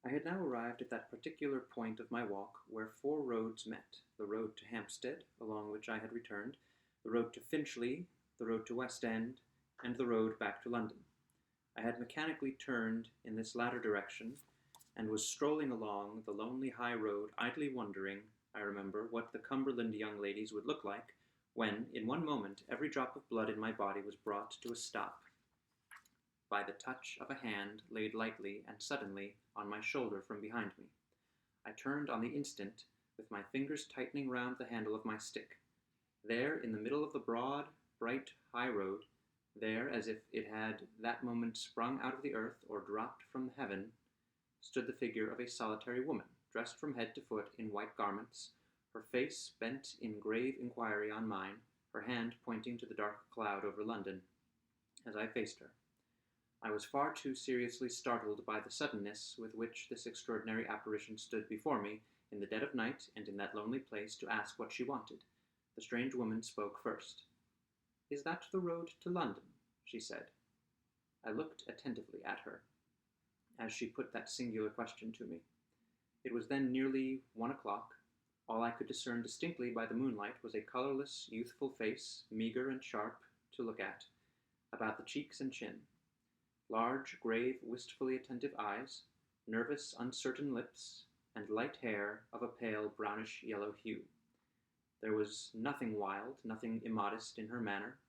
I had now arrived at that particular point of my walk where four roads met: the road to Hampstead, along which I had returned, the road to Finchley, the road to West End, and the road back to London. I had mechanically turned in this latter direction, and was strolling along the lonely high road, idly wondering, I remember, what the Cumberland young ladies would look like, when, in one moment, every drop of blood in my body was brought to a stop by the touch of a hand laid lightly and suddenly on my shoulder from behind me. I turned on the instant, with my fingers tightening round the handle of my stick. There, in the middle of the broad, bright high road, there, as if it had that moment sprung out of the earth or dropped from heaven, stood the figure of a solitary woman, dressed from head to foot in white garments, her face bent in grave inquiry on mine, her hand pointing to the dark cloud over London, as I faced her. I was far too seriously startled by the suddenness with which this extraordinary apparition stood before me in the dead of night and in that lonely place to ask what she wanted. The strange woman spoke first. "Is that the road to London?" she said. I looked attentively at her as she put that singular question to me. It was then nearly 1 o'clock. All I could discern distinctly by the moonlight was a colorless, youthful face, meagre and sharp to look at, about the cheeks and chin. Large, grave, wistfully attentive eyes, nervous, uncertain lips, and light hair of a pale brownish-yellow hue. There was nothing wild, nothing immodest in her manner.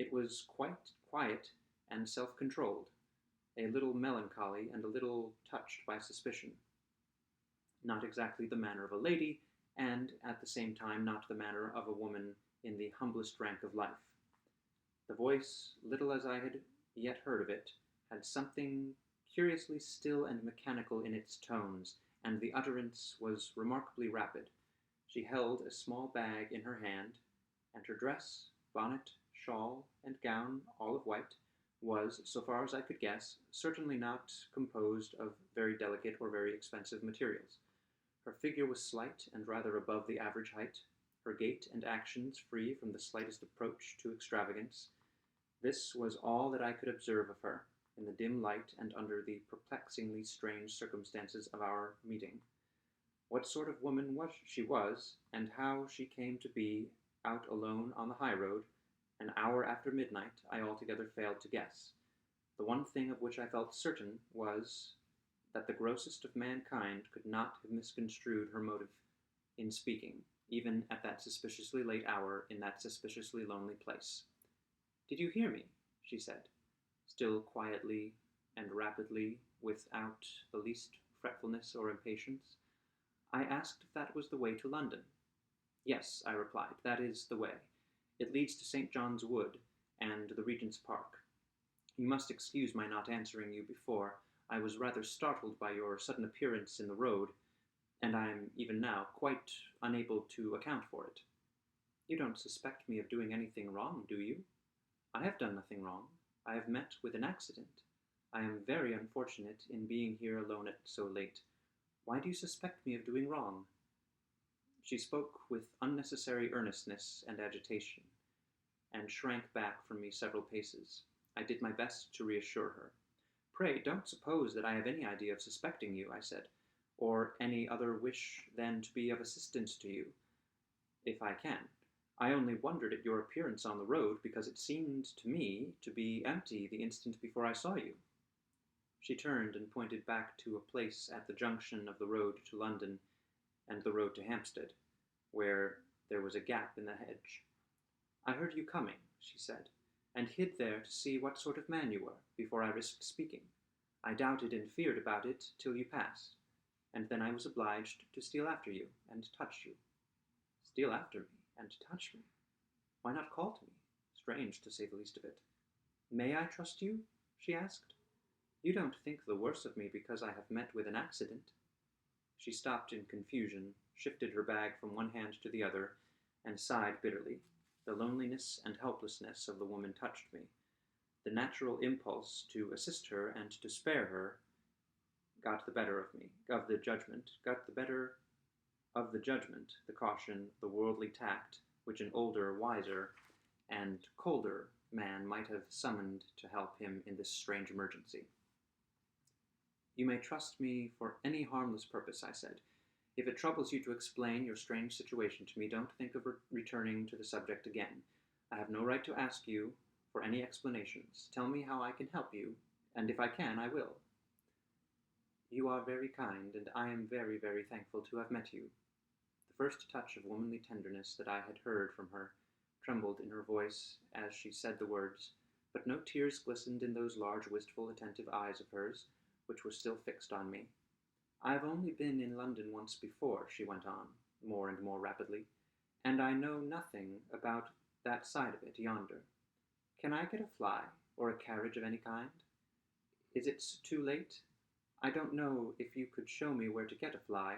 It was quite quiet and self-controlled, a little melancholy and a little touched by suspicion. Not exactly the manner of a lady, and at the same time not the manner of a woman in the humblest rank of life. The voice, little as I had yet heard of it, had something curiously still and mechanical in its tones, and the utterance was remarkably rapid. She held a small bag in her hand, and her dress, bonnet, shawl, and gown, all of white, was, so far as I could guess, certainly not composed of very delicate or very expensive materials. Her figure was slight and rather above the average height, her gait and actions free from the slightest approach to extravagance. This was all that I could observe of her, in the dim light and under the perplexingly strange circumstances of our meeting. What sort of woman she was, and how she came to be out alone on the high road, an hour after midnight, I altogether failed to guess. The one thing of which I felt certain was that the grossest of mankind could not have misconstrued her motive in speaking, even at that suspiciously late hour in that suspiciously lonely place. "Did you hear me?" she said, still quietly and rapidly, without the least fretfulness or impatience. I asked if that was the way to London. "Yes," I replied, "that is the way. It leads to St. John's Wood and the Regent's Park. You must excuse my not answering you before. I was rather startled by your sudden appearance in the road, and I am even now quite unable to account for it." "You don't suspect me of doing anything wrong, do you?" "I have done nothing wrong. I have met with an accident. I am very unfortunate in being here alone at so late. Why do you suspect me of doing wrong?" She spoke with unnecessary earnestness and agitation, and shrank back from me several paces. I did my best to reassure her. "Pray, don't suppose that I have any idea of suspecting you," I said, "or any other wish than to be of assistance to you, if I can. I only wondered at your appearance on the road, because it seemed to me to be empty the instant before I saw you." She turned and pointed back to a place at the junction of the road to London and the road to Hampstead, where there was a gap in the hedge. "I heard you coming," she said, "and hid there to see what sort of man you were, before I risked speaking. I doubted and feared about it till you passed, and then I was obliged to steal after you and touch you." "Steal after me and touch me? Why not call to me? Strange, to say the least of it." "May I trust you?" she asked. "You don't think the worse of me because I have met with an accident?" She stopped in confusion, shifted her bag from one hand to the other, and sighed bitterly. The loneliness and helplessness of the woman touched me. The natural impulse to assist her and to spare her got the better of me, of the judgment, the caution, the worldly tact, which an older, wiser, and colder man might have summoned to help him in this strange emergency. You may trust me for any harmless purpose, I said. If it troubles you to explain your strange situation to me, don't think of returning to the subject again. I have no right to ask you for any explanations. Tell me how I can help you, and if I can, I will. You are very kind, and I am very, very thankful to have met you. The first touch of womanly tenderness that I had heard from her trembled in her voice as she said the words, but no tears glistened in those large, wistful, attentive eyes of hers, which were still fixed on me. I have only been in London once before, she went on, more and more rapidly, and I know nothing about that side of it yonder. Can I get a fly, or a carriage of any kind? Is it too late? I don't know if you could show me where to get a fly,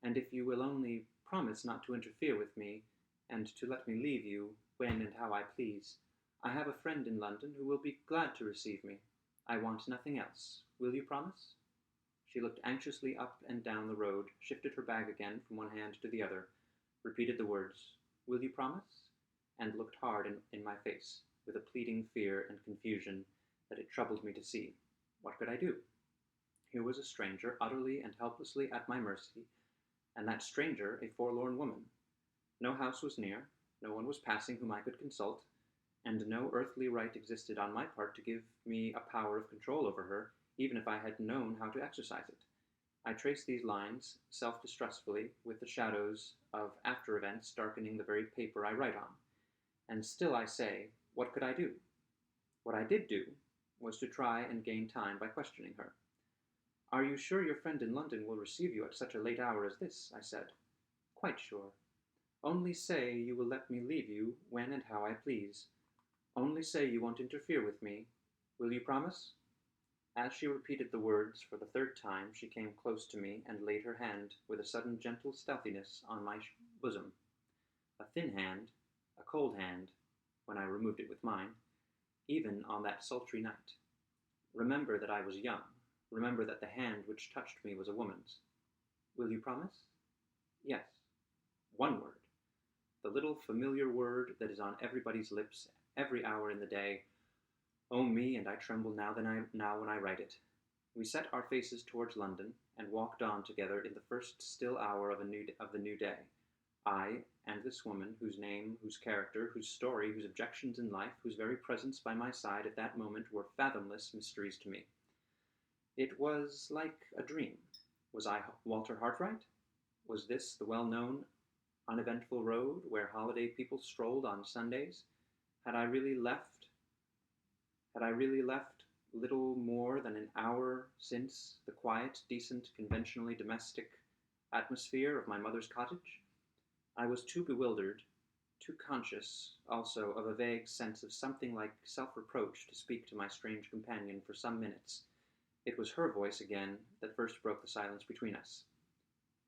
and if you will only promise not to interfere with me, and to let me leave you when and how I please. I have a friend in London who will be glad to receive me. I want nothing else. Will you promise? She looked anxiously up and down the road, shifted her bag again from one hand to the other, repeated the words, "Will you promise?" and looked hard in my face, with a pleading fear and confusion that it troubled me to see. What could I do? Here was a stranger utterly and helplessly at my mercy, and that stranger a forlorn woman. No house was near, no one was passing whom I could consult, and no earthly right existed on my part to give me a power of control over her, even if I had known how to exercise it. I traced these lines self-distrustfully, with the shadows of after events darkening the very paper I write on. And still I say, what could I do? What I did do was to try and gain time by questioning her. "Are you sure your friend in London will receive you at such a late hour as this?" I said. "Quite sure. Only say you will let me leave you when and how I please. Only say you won't interfere with me. Will you promise?" As she repeated the words for the third time, she came close to me and laid her hand with a sudden gentle stealthiness on my bosom. A thin hand, a cold hand, when I removed it with mine, even on that sultry night. Remember that I was young. Remember that the hand which touched me was a woman's. Will you promise? Yes. One word. The little familiar word that is on everybody's lips every hour in the day. Oh me, and I tremble now when I write it. We set our faces towards London, and walked on together in the first still hour of the new day. I and this woman, whose name, whose character, whose story, whose objections in life, whose very presence by my side at that moment were fathomless mysteries to me. It was like a dream. Was I Walter Hartright? Was this the well-known, uneventful road where holiday people strolled on Sundays? Had I really left little more than an hour since the quiet, decent, conventionally domestic atmosphere of my mother's cottage? I was too bewildered, too conscious also of a vague sense of something like self-reproach to speak to my strange companion for some minutes. It was her voice again that first broke the silence between us.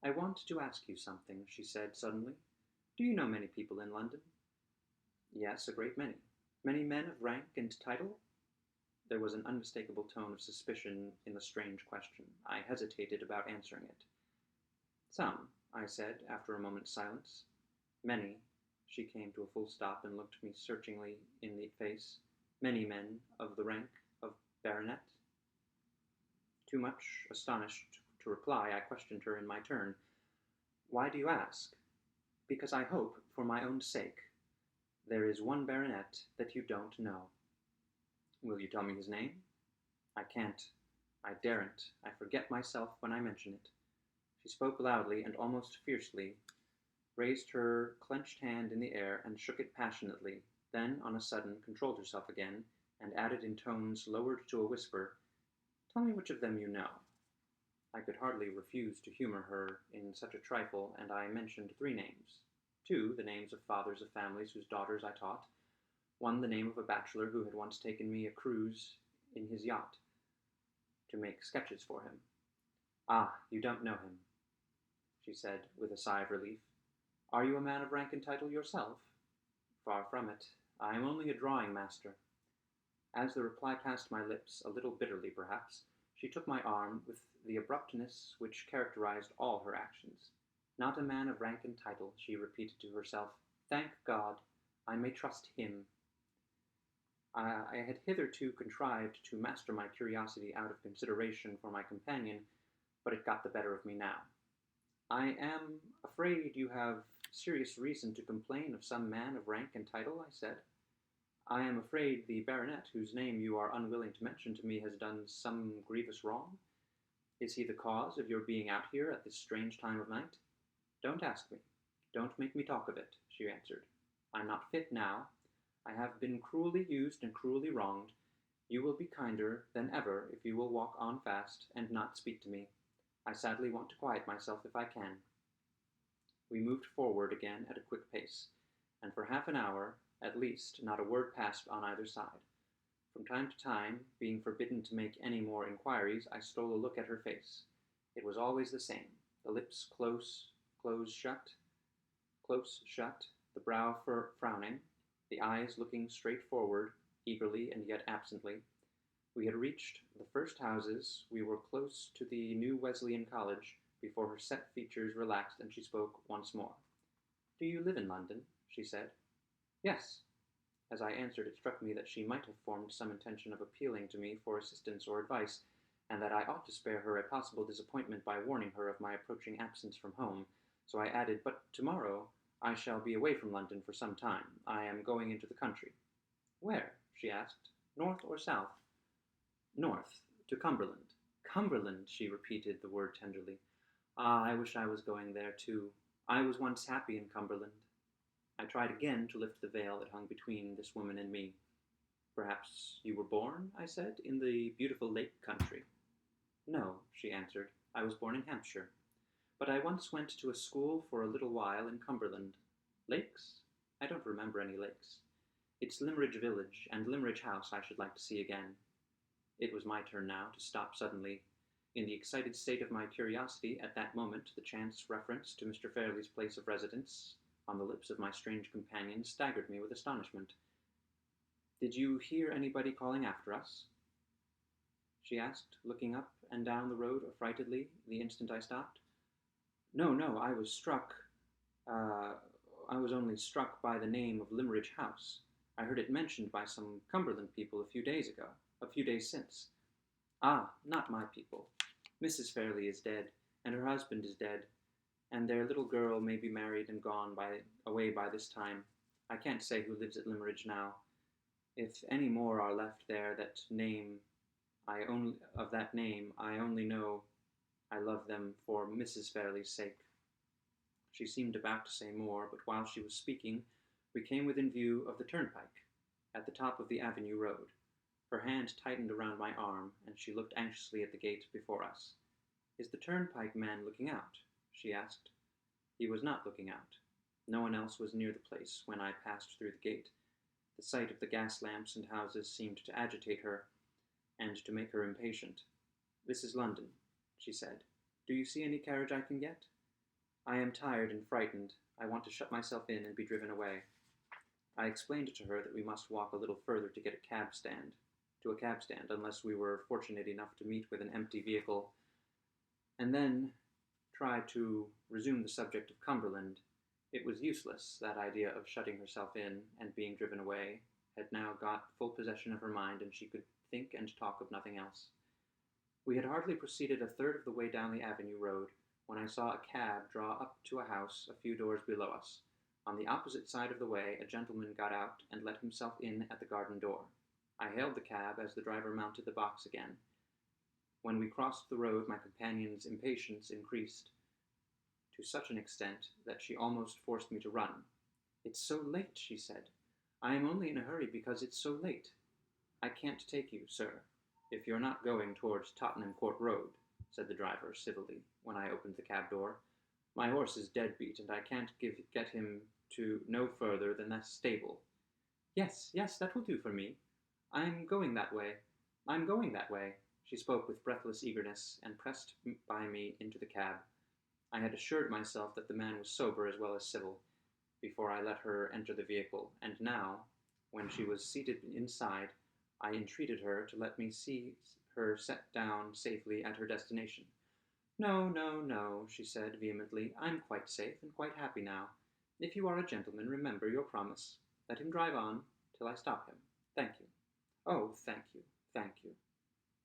"I want to ask you something," she said suddenly. "Do you know many people in London?" "Yes, a great many." "Many men of rank and title?" There was an unmistakable tone of suspicion in the strange question. I hesitated about answering it. "Some," I said, after a moment's silence. "Many." She came to a full stop and looked me searchingly in the face. "Many men of the rank of baronet?" Too much astonished to reply, I questioned her in my turn. "Why do you ask?" "Because I hope, for my own sake. There is one baronet that you don't know." "Will you tell me his name?" "I can't. I daren't. I forget myself when I mention it." She spoke loudly and almost fiercely, raised her clenched hand in the air and shook it passionately, then on a sudden controlled herself again, and added in tones lowered to a whisper, "Tell me which of them you know." I could hardly refuse to humor her in such a trifle, and I mentioned 3 names. 2, the names of fathers of families whose daughters I taught. 1, the name of a bachelor who had once taken me a cruise in his yacht to make sketches for him. "Ah, you don't know him," she said with a sigh of relief. "Are you a man of rank and title yourself?" "Far from it. I am only a drawing master." As the reply passed my lips, a little bitterly perhaps, she took my arm with the abruptness which characterized all her actions. "Not a man of rank and title," she repeated to herself. "Thank God, I may trust him." I had hitherto contrived to master my curiosity out of consideration for my companion, but it got the better of me now. "I am afraid you have serious reason to complain of some man of rank and title," I said. "I am afraid the baronet, whose name you are unwilling to mention to me, has done some grievous wrong. Is he the cause of your being out here at this strange time of night?" "Don't ask me. Don't make me talk of it," she answered. "I'm not fit now. I have been cruelly used and cruelly wronged. You will be kinder than ever if you will walk on fast and not speak to me. I sadly want to quiet myself if I can." We moved forward again at a quick pace, and for half an hour, at least, not a word passed on either side. From time to time, being forbidden to make any more inquiries, I stole a look at her face. It was always the same, the lips close shut, the brow frowning, the eyes looking straight forward, eagerly and yet absently. We had reached the first houses, we were close to the new Wesleyan College, before her set features relaxed and she spoke once more. "Do you live in London?" she said. "Yes." As I answered, it struck me that she might have formed some intention of appealing to me for assistance or advice, and that I ought to spare her a possible disappointment by warning her of my approaching absence from home, so I added, "But tomorrow I shall be away from London for some time. I am going into the country." "Where?" she asked. "North or south?" "North, to Cumberland." "Cumberland," she repeated the word tenderly. "Ah, I wish I was going there too. I was once happy in Cumberland." I tried again to lift the veil that hung between this woman and me. "Perhaps you were born," I said, "in the beautiful lake country." "No," she answered, "I was born in Hampshire. But I once went to a school for a little while in Cumberland. Lakes? I don't remember any lakes. It's Limmeridge Village and Limmeridge House I should like to see again." It was my turn now to stop suddenly. In the excited state of my curiosity, at that moment, the chance reference to Mr. Fairlie's place of residence on the lips of my strange companion staggered me with astonishment. "Did you hear anybody calling after us?" she asked, looking up and down the road affrightedly the instant I stopped. No, I was only struck by the name of Limmeridge House. I heard it mentioned by some Cumberland people a few days since." "Ah, not my people. Mrs. Fairlie is dead, and her husband is dead, and their little girl may be married and gone away by this time. I can't say who lives at Limmeridge now. If any more are left there I only know I love them for Mrs. Fairlie's sake." She seemed about to say more, but while she was speaking, we came within view of the turnpike, at the top of the avenue road. Her hand tightened around my arm, and she looked anxiously at the gate before us. "Is the turnpike man looking out?" she asked. He was not looking out. No one else was near the place when I passed through the gate. The sight of the gas lamps and houses seemed to agitate her, and to make her impatient. "This is London," she said. "Do you see any carriage I can get? I am tired and frightened. I want to shut myself in and be driven away." I explained to her that we must walk a little further to a cab stand, unless we were fortunate enough to meet with an empty vehicle, and then tried to resume the subject of Cumberland. It was useless. That idea of shutting herself in and being driven away had now got full possession of her mind, and she could think and talk of nothing else. We had hardly proceeded a third of the way down the avenue road when I saw a cab draw up to a house a few doors below us. On the opposite side of the way a gentleman got out and let himself in at the garden door. I hailed the cab as the driver mounted the box again. When we crossed the road my companion's impatience increased to such an extent that she almost forced me to run. "It's so late," she said. "I am only in a hurry because it's so late." "I can't take you, sir, if you're not going towards Tottenham Court Road," said the driver civilly, when I opened the cab door. "My horse is dead beat, and I can't get him to no further than that stable." Yes, that will do for me. I'm going that way. She spoke with breathless eagerness, and pressed by me into the cab. I had assured myself that the man was sober as well as civil, before I let her enter the vehicle, and now, when she was seated inside, I entreated her to let me see her set down safely at her destination. No, she said vehemently. "I'm quite safe and quite happy now. If you are a gentleman, remember your promise. Let him drive on till I stop him. Thank you." Oh, thank you.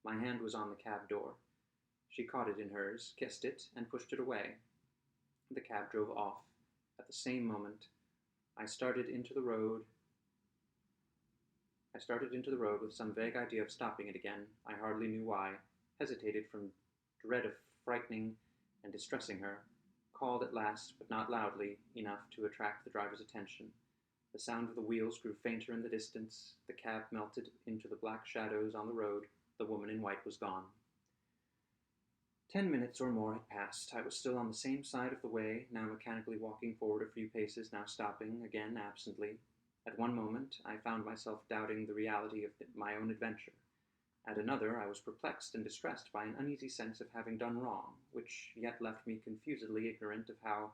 My hand was on the cab door. She caught it in hers, kissed it, and pushed it away. The cab drove off. At the same moment, I started into the road. I started into the road with some vague idea of stopping it again. I hardly knew why, hesitated from dread of frightening and distressing her, called at last, but not loudly enough to attract the driver's attention. The sound of the wheels grew fainter in the distance. The cab melted into the black shadows on the road. The woman in white was gone. 10 minutes or more had passed. I was still on the same side of the way, now mechanically walking forward a few paces, now stopping, again absently. At one moment, I found myself doubting the reality of my own adventure. At another, I was perplexed and distressed by an uneasy sense of having done wrong, which yet left me confusedly ignorant of how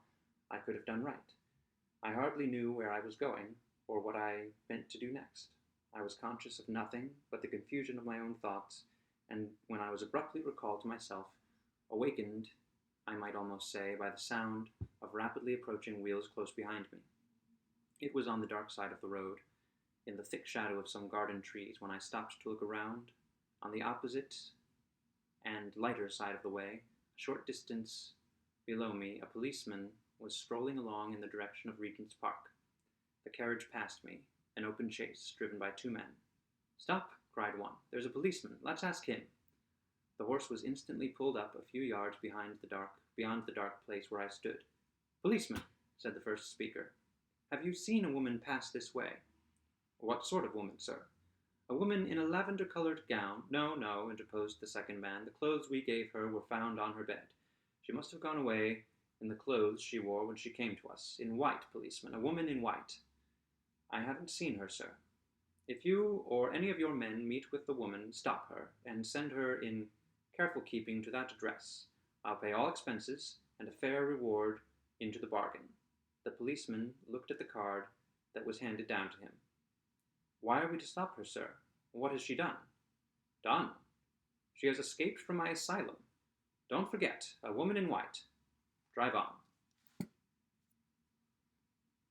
I could have done right. I hardly knew where I was going, or what I meant to do next. I was conscious of nothing but the confusion of my own thoughts, and when I was abruptly recalled to myself, awakened, I might almost say, by the sound of rapidly approaching wheels close behind me. It was on the dark side of the road, in the thick shadow of some garden trees, when I stopped to look around. On the opposite and lighter side of the way, a short distance below me, a policeman was strolling along in the direction of Regent's Park. The carriage passed me, an open chaise, driven by two men. "Stop!" cried one. "There's a policeman. Let's ask him." The horse was instantly pulled up a few yards beyond the dark place where I stood. "Policeman," said the first speaker, "have you seen a woman pass this way?" "What sort of woman, sir?" "A woman in a lavender-colored gown." "No, no," interposed the second man. "The clothes we gave her were found on her bed. She must have gone away in the clothes she wore when she came to us. In white, policeman. A woman in white." "I haven't seen her, sir." "If you or any of your men meet with the woman, stop her, and send her in careful keeping to that address. I'll pay all expenses, and a fair reward into the bargain." The policeman looked at the card that was handed down to him. "Why are we to stop her, sir? What has she done?" "Done? She has escaped from my asylum. Don't forget, a woman in white. Drive on."